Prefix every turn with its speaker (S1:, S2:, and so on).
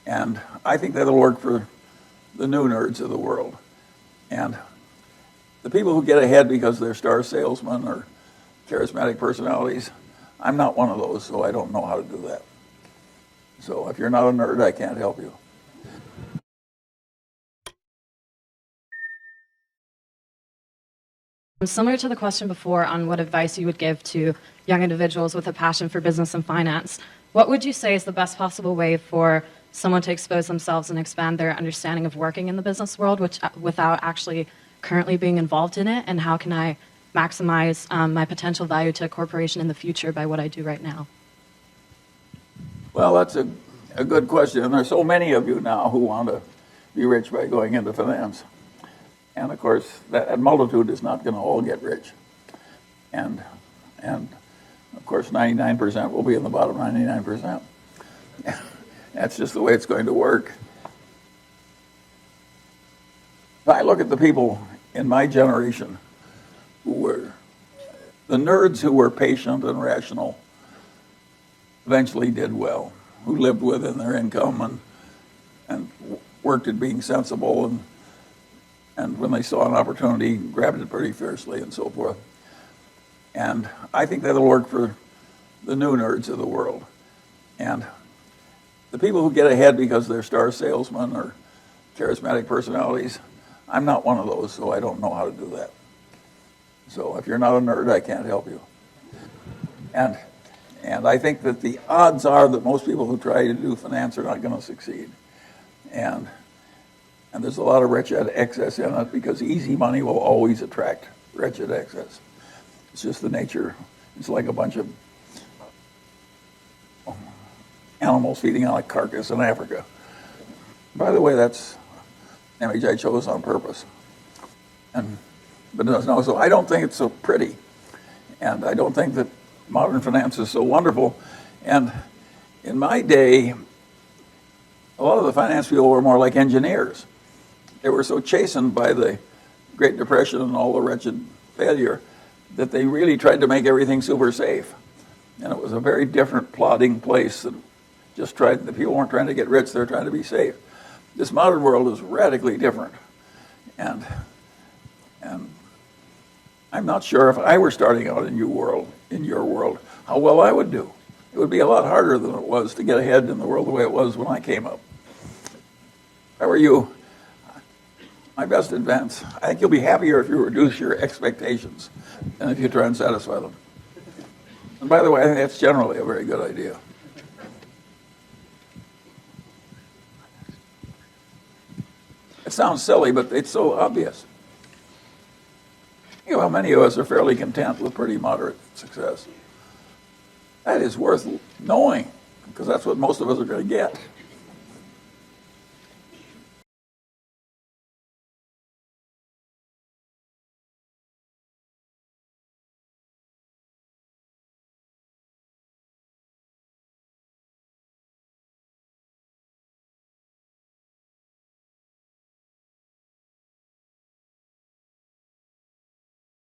S1: And I think that'll work for the new nerds of the world. And the people who get ahead because they're star salesmen or charismatic personalities, I'm not one of those, so I don't know how to do that. So if you're not a nerd, I can't help you.
S2: Similar to the question before on what advice you would give to young individuals with a passion for business and finance, what would you say is the best possible way for someone to expose themselves and expand their understanding of working in the business world without actually currently being involved in it? And how can I maximize my potential value to a corporation in the future by what I do right now?
S1: Well, that's a good question. And there's so many of you now who want to be rich by going into finance. And of course, that multitude is not going to all get rich. And of course, 99% will be in the bottom 99%. That's just the way it's going to work. If I look at the people in my generation who were the nerds who were patient and rational, eventually did well, who lived within their income and worked at being sensible, and when they saw an opportunity, grabbed it pretty fiercely and so forth. And I think that'll work for the new nerds of the world. And the people who get ahead because they're star salesmen or charismatic personalities, I'm not one of those, so I don't know how to do that. So if you're not a nerd, I can't help you. And I think that the odds are that most people who try to do finance are not going to succeed. And there's a lot of wretched excess in it because easy money will always attract wretched excess. It's just the nature. It's like a bunch of animals feeding on a carcass in Africa. By the way, that's an image I chose on purpose. But no, so I don't think it's so pretty. And I don't think that modern finance is so wonderful. And in my day, a lot of the finance people were more like engineers. They were so chastened by the Great Depression and all the wretched failure that they really tried to make everything super safe. And it was a very different plodding place that the people weren't trying to get rich, they were trying to be safe. This modern world is radically different. And I'm not sure if I were starting out in your world, how well I would do. It would be a lot harder than it was to get ahead in the world the way it was when I came up. If I were you, my best advice, I think you'll be happier if you reduce your expectations than if you try and satisfy them. And by the way, I think that's generally a very good idea. It sounds silly, but it's so obvious. You know how many of us are fairly content with pretty moderate success? That is worth knowing, because that's what most of us are going to get.